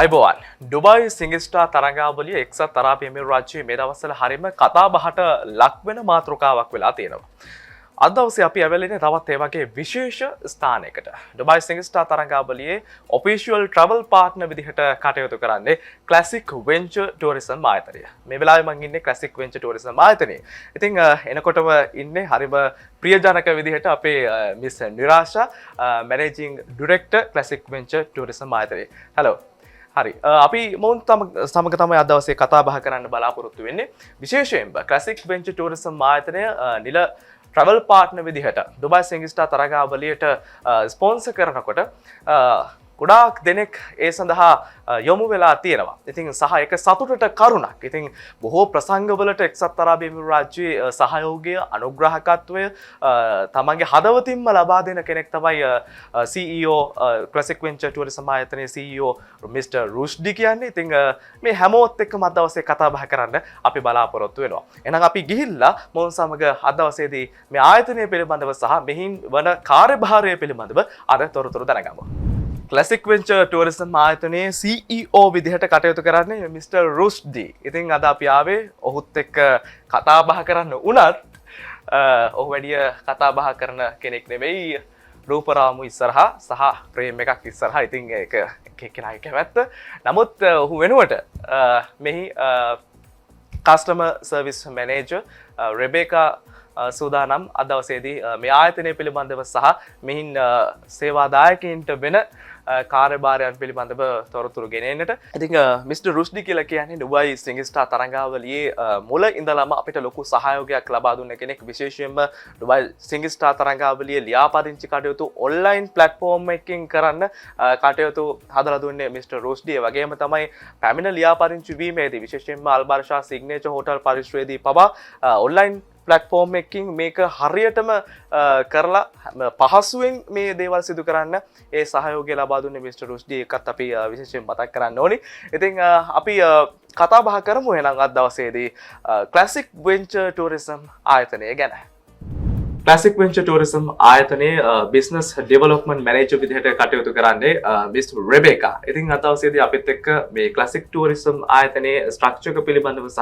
අයිබෝවන් ඩුබයි සිංගස්ටා තරංගාවලිය එක්සත් අරාබි එමිරාජ්‍යයේ මේ දවස්වල හරිම කතා බහට ලක් වෙන මාතෘකාවක් වෙලා තියෙනවා. අද දවසේ අපි ඇවිල්ලා තවත් ඒ වගේ විශේෂ ස්ථානයකට. ඩුබයි සිංගස්ටා තරංගාවලියේ ඔෆිෂියල් ට්‍රැවල් පාර්ට්නර් විදිහට කටයුතු කරන්නේ ක්ලාසික් වෙන්චර් ටුවරිසම් ආයතනය. මේ වෙලාවේ මම ඉන්නේ ක්ලාසික් වෙන්චර් ටුවරිසම් ආයතනයේ. ඉතින් එනකොටම ඉන්නේ හරිම ප්‍රියජනක විදිහට අපේ miss Nirasha managing director classic venture tourism ආයතනයේ. හලෝ. හරි අපි මොවුන් සමග තමයි අද දවසේ කතා බහ කරන්න බලාපොරොත්තු වෙන්නේ විශේෂයෙන්ම ක්ලාසික් වෙන්චර් ටුවරිසම් ආයතනය නිල ට්‍රැවල් පාර්ට්නර් විදිහට ඩුබයි සිංගස්ටා තරගාවලියට ස්පොන්සර් කරනකොට ගොඩාක් දෙනෙක් ඒ සඳහා යොමු වෙලා තියෙනවා. ඉතින් සහ ඒක සතුටට කරුණක්. ඉතින් බොහෝ ප්‍රසංගවලට එක්සත් අරාබි එමිරාජ්‍යයේ සහයෝගය අනුග්‍රහකත්වය තමන්ගේ හදවතින්ම ලබා දෙන කෙනෙක් තමයි CEO ක්ලාසික් වෙන්චර් ටුවරිසම් ආයතනයේ CEO මිස්ටර් රුෂ්ඩි කියන්නේ. ඉතින් මේ හැමෝත් එක්කම අද දවසේ කතා බහ කරන්න අපි බලාපොරොත්තු වෙනවා. එහෙනම් අපි ගිහිල්ලා මොවුන් සමග අද දවසේදී මේ ආයතනය පිළිබඳව සහ මෙහින් වන කාර්යභාරය පිළිබඳව අද තොරතුරු දැනගමු. ක්ලාසික් වෙන්චර් ටුවරිසම් ආයතනයේ CEO විදිහට කටයුතු කරන්නේ මිස්ටර් රුෂ්ඩි. ඉතින් අද අපි ආවේ ඔහුත් එක්ක කතා බහ කරන්න උනත් ඔහු වැඩිය කතා බහ කරන කෙනෙක් නෙවෙයි. රූපරාමු ඉස්සරහා සහ ප්‍රේම එකක් ඉස්සරහා. ඉතින් ඒක එක්කෙනාගේ කැමැත්ත. නමුත් ඔහු වෙනුවට මෙහි කස්ටමර් සර්විස් මැනේජර් රෙබේකා සූදානම් අද දවසේදී මේ ආයතනය පිළිබඳව සහ මෙහින් සේවාදායකයින්ට වෙන කාර්යභාරයන් පිළිබඳව තොරතුරු ගෙනෙන්නට. ඉතින් මිස්ටර් රුෂ්ඩි කියලා කියන්නේ ඩුබයි සිංගස්ටා තරංගාවලියේ මුල ඉඳලම අපිට ලොකු සහයෝගයක් ලබා දුන්න කෙනෙක්. විශේෂයෙන්ම ඩුබයි සිංගස්ටා තරංගාවලියේ ලියාපදිංචි කටයුතු ඔන්ලයින් ප්ලැට්ෆෝම් එකකින් කරන්න කටයුතු හදලා දුන්නේ මිස්ටර් රුෂ්ඩි. ඒ වගේම තමයි පැමිණ ලියාපදිංචි වීමේදී විශේෂයෙන්ම අල්බර්ෂා සිග්නේචර් හෝටල් පරිශ්‍රයේදී පවා ඔන්ලයින් ප්ලැට්ෆෝම් එකකින් මේක හරියටම කරලා පහසුවෙන් මේ දේවල් සිදු කරන්න ඒ සහයෝගය ලබා දුන්නේ මිස්ටර් රුෂ්ඩි. එකත් අපි විශේෂයෙන් මතක් කරන්න ඕනි. ඉතින් අපි කතා බහ කරමු එහෙනම් අද දවසේදී ක්ලාසික් වෙන්චර් ටුවරිසම් ආයතනය ගැන. ක්ලාසික් වෙන්චර් ටුවරිසම් ආයතනයේ බිස්නස් ඩෙවලොප්මන්ට් මැනේජර් විදිහට කටයුතු කරන්නේ මිස් රෙබේකා. ඉතින් අද දවසේදී අපිත් එක්ක මේ ක්ලාසික් ටුවරිසම් ආයතනයේ ස්ට්‍රක්චර් එක පිළිබඳව සහ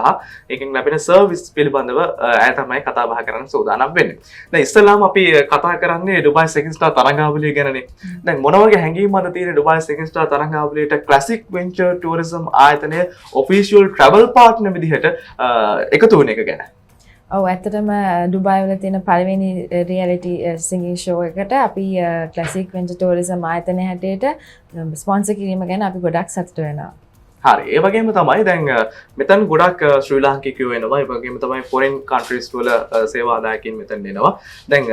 ඒකෙන් ලැබෙන සර්විස් පිළිබඳව ඇය තමයි කතා බහ කරන්න සූදානම් වෙන්නේ. දැන් ඉස්සෙල්ලාම අපි කතා කරන්නේ ඩුබයි සිංගස්ටා තරංගාවලිය ගැනනේ. දැන් මොන වගේ හැඟීමක්ද තියෙන්නේ ඩුබයි සිංගස්ටා තරංගාවලියට ක්ලාසික් වෙන්චර් ටුවරිසම් ආයතනයේ ඔෆිෂියල් ට්‍රැවල් පාර්ට්නර් විදිහට එකතු වෙන එක ගැන? ඔව් ඇත්තටම ඩුබායි වල තියෙන පළවෙනි රියැලිටි සිංගින් ෂෝ එකට අපි ක්ලාසික් වෙන්චර් ටුවරිසම් ආයතනය හැටියට ස්පොන්සර් කිරීම ගැන අපි ගොඩක් සතුටු වෙනවා. හරි. ඒ වගේම තමයි දැන් මෙතන ගොඩක් ශ්‍රී ලාංකිකයෝ එනවා. ඒ වගේම තමයි ෆොරෙන් කන්ට්‍රීස් වල සේවාදායකින් මෙතන එනවා. දැන්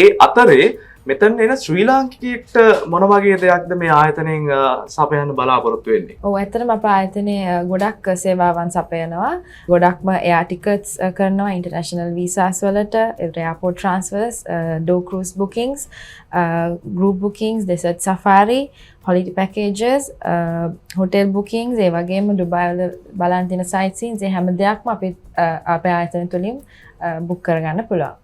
ඒ අතරේ මෙතන එන ශ්‍රී ලාංකිකයෙක්ට මොන වගේ දෙයක්ද මේ ආයතනයෙන් සපයන්න බලාපොරොත්තු වෙන්නේ? ඔව් ඇත්තටම අපේ ආයතනයේ ගොඩක් සේවාවන් සපයනවා. ගොඩක්ම එයාර් ටිකට්ස් කරනවා, ඉන්ටර්නැෂනල් වීසාස් වලට, airport transfers, dhow cruise bookings, group bookings, desert safari, holiday packages, hotel bookings, ඒ වගේම ඩුබායි වල බලන්න තියෙන සයිට් සීන්ස් ඒ හැම දෙයක්ම අපේ ආයතනය තුලින් බුක් කරගන්න පුළුවන්.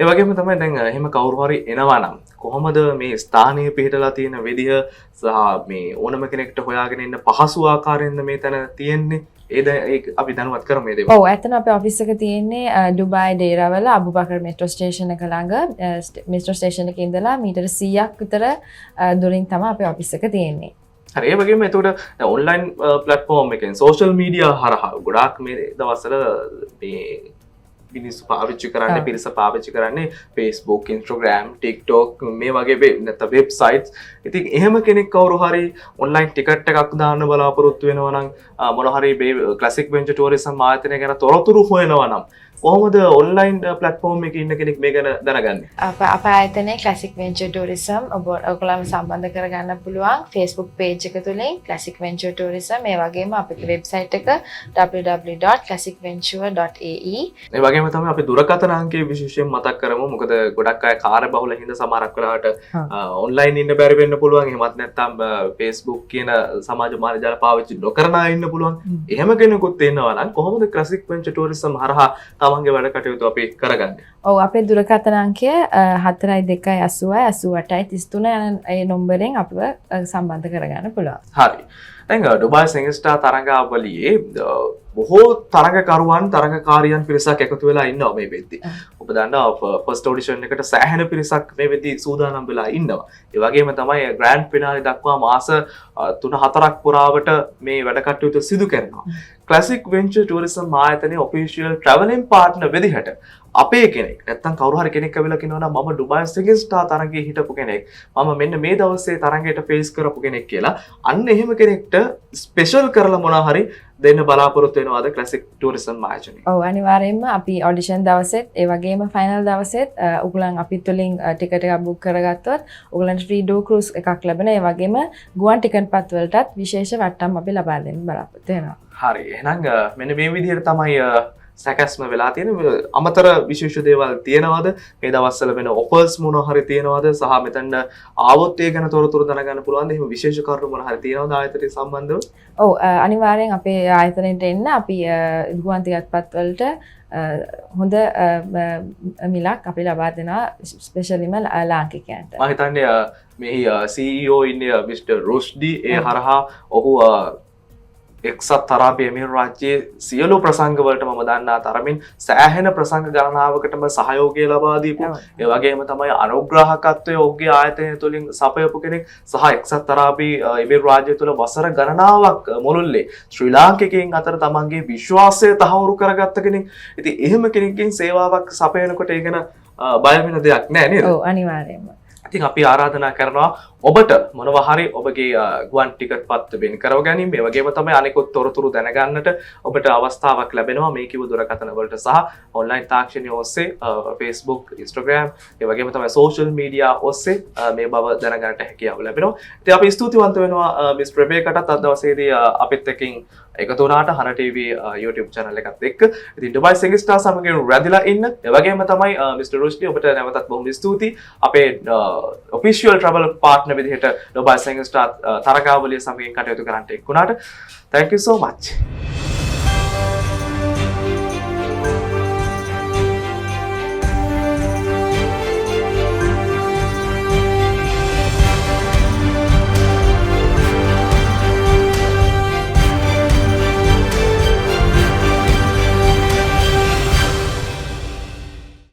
ඒ වගේම තමයි දැන් එහෙම කවුරු හරි එනවා නම් කොහොමද මේ ස්ථානීය පිහිටලා තියෙන විදිහ සහ මේ ඕනම කෙනෙක්ට හොයාගෙන ඉන්න පහසු ආකාරයෙන්ද මේ තැන තියෙන්නේ? ඒක අපි දැනුවත් කරමු මේ දේවල්. ඔව් ඇත්තටම අපේ ඔෆිස් එක තියෙන්නේ ඩුබායි ඩේරා වල අබුබකර් මෙට්‍රෝ ස්ටේෂන් එක ළඟ. මෙට්‍රෝ ස්ටේෂන් එකේ ඉඳලා මීටර 100ක් විතර දුරින් තමයි අපේ ඔෆිස් එක තියෙන්නේ. හරි. ඒ වගේම එතකොට ඔන්ලයින් ප්ලැට්ෆෝම් එකෙන් සෝෂල් මීඩියා හරහා ගොඩාක් මේ දවස්වල මේ මිනිස්සු පාවිච්චි කරන්නේ පිරිස පාවිච්චි කරන්නේ Facebook, Instagram, TikTok මේ වගේ නැත්නම් වෙබ්සයිට්ස්. ඉතින් එහෙම කෙනෙක් කවුරු හරි ඔන්ලයින් ටිකට් එකක් දාන්න බලාපොරොත්තු වෙනවා නම් මොන හරි ක්ලාසික් වෙන්චර් ටුවරිසම් ආයතනය ගැන තොරතුරු හොයනවා නම් කොහොමද ඔන්ලයින් ප්ලැට්ෆෝම් එකේ ඉන්න කෙනෙක් මේ ගැන දැනගන්නේ? අපේ ආයතනයේ ක්ලාසික් වෙන්චර් ටුවරිසම් ඔයගොල්ලන්ව සම්බන්ධ කරගන්න පුළුවන් Facebook page එක තුලින් ක්ලාසික් වෙන්චර් ටුවරිසම්. ඒ වගේම අපේ වෙබ්සයිට් එක www.classicventure.ae. ඒ වගේම තමයි අපි දුරකථන අංකය විශේෂයෙන් මතක් කරමු. මොකද ගොඩක් අය කාර්යබහුල හින්දා සමහරක් වෙලාවට ඔන්ලයින් ඉන්න බැරි වෙන්න පුළුවන්. එහෙමත් නැත්නම් Facebook කියන සමාජ මාධ්‍ය ජාල පාවිච්චි නොකරන අය ඉන්න පුළුවන්. එහෙම කෙනෙකුත් ඉන්නවා නම් කොහොමද ක්ලාසික් වෙන්චර් ටුවරිසම් හරහා තමන්ගේ වැඩ කටයුතු අපි කරගන්නේ? ඔව් අපේ දුරකථන අංකය 4280 88 33 යන ඒ නම්බරෙන් අපිව සම්බන්ධ කරගන්න පුළුවන්. හරි. දැන් ඩුබායි සිංගස්ටාර් තරඟාවලියේ බොහෝ තරඟකරුවන් තරඟකාරියන් පිරිසක් එකතු වෙලා ඉන්නවා මේ වෙද්දී. ඔබ දන්නවා ෆස්ට් ඔඩිෂන් එකට සෑහෙන පිරිසක් මේ වෙද්දී සූදානම් වෙලා ඉන්නවා. ඒ වගේම තමයි ග්‍රෑන්ඩ් ෆිනාලේ දක්වා මාස 3-4ක් පුරාවට මේ වැඩ කටයුතු සිදු කරනවා. ක්ලාසික් වෙන්චර් ටුවරිසම් ආයතනයේ ඔෆිෂියල් ට්‍රැවලින් පාර්ට්නර් විදිහට අපේ කෙනෙක් නැත්තම් කවුරු හරි කෙනෙක් ඇවිල්ලා කියනවා නම් මම ඩුබායි සිංගස්ටාර් තරඟයේ හිටපු කෙනෙක්. මම මෙන්න මේ දවසේ තරඟයට ෆේස් කරපු කෙනෙක් කියලා. අන්න එහෙම කෙනෙක්ට ස්පෙෂල් කරලා මොනවා හරි දෙන්න බලාපොරොත්තු වෙනවාද ක්ලාසික් ටුවරිසම් ආයතනය? ඔව් අනිවාර්යයෙන්ම අපි ඔඩිෂන් දවසෙත් ඒ වගේම ෆයිනල් දවසෙත් උගලන් අපිත් වලින් ටිකට් එකක් බුක් කරගත්තොත් උගලන්ට ෆ්‍රී ඩෝ ක්‍රූස් එකක් ලැබෙන. ඒ වගේම ගුවන් ටිකට් පත් වලටත් විශේෂ වට්ටම් අපි ලබා දෙන්න බලාපොරොත්තු වෙනවා. හරි. එහෙනම් මෙන්න මේ විදිහට තමයි සැකස්ම වෙලා තියෙන. අමතර විශේෂ දේවල් තියෙනවද? මේ දවස්වල වෙන ඔෆර්ස් මොනවා හරි තියෙනවද? සහ මෙතන ආවොත් ඒ ගැන තොරතුරු දැනගන්න පුළුවන්ද? එහෙම විශේෂ කරුණු මොනවා හරි තියෙනවද ආයතනයට සම්බන්ධව? ඔව් අනිවාර්යෙන් අපේ ආයතනයට එන්න අපි ගුවන් ටිකට්පත් වලට හොඳ මිලක් අපි ලබා දෙනවා ස්පෙෂලිම ලාංකිකයන්ට. මම හිතන්නේ මේ CEO ඉන්නේ මිස්ටර් රුෂ්ඩි ඒ හරහා ඔහු එක්සත් තරාබි එමිරේට් රාජ්‍යයේ සියලු ප්‍රසංග වලට මම දන්නා තරමින් සෑහෙන ප්‍රසංග ගණනාවකටම සහයෝගය ලබා දීපු ඒ වගේම තමයි අනුග්‍රාහකත්වයේ ඔහුගේ ආයතනය තුළින් සපයපු කෙනෙක් සහ එක්සත් තරාබි එමිරේට් රාජ්‍යය තුළ වසර ගණනාවක් මුළුල්ලේ ශ්‍රී ලාංකිකයන් අතර තමන්ගේ විශ්වාසය තහවුරු කරගත්ත කෙනෙක්. ඉතින් එහෙම කෙනෙක්ගෙන් සේවාවක් සපයනකොට ඒ ගැන බය වෙන දෙයක් නෑ නේද? ඔව් අනිවාර්යයෙන්ම. ඉතින් අපි ආරාධනා කරනවා ඔබට මොනවා හරි ඔබගේ ගුවන් ටිකට් පත් වෙන් කරව ගැනීම ඒ වගේම තමයි අනිකුත් තොරතුරු දැනගන්නට ඔබට අවස්ථාවක් ලැබෙනවා මේ කිව්ව දුරකථන වලට සහ ඔන්ලයින් තාක්ෂණය ඔස්සේ Facebook Instagram ඒ වගේම තමයි සෝෂල් මීඩියා ඔස්සේ මේ බව දැනගන්නට හැකියාව ලැබෙනවා. ඉතින් අපි ස්තුතිවන්ත වෙනවා මිස් ප්‍රබේකටත් අද දවසේදී අපිත් එක්කින් එකතු වුණාට හන TV YouTube channel එකත් එක්ක. ඉතින් ඩුබායි සිංගස්ටාර් සමගින් රැඳිලා ඉන්න. ඒ වගේම තමයි මිස්ටර් රුෂ්ඩි ඔබට නැවතත් බොහොම ස්තුතියි. අපේ official travel partner විදිහට ඩුබායි සිංගස්ටාර් තරගාවලිය සමගින් කටයුතු කරන්නට එක්ුණාට. Thank you so much.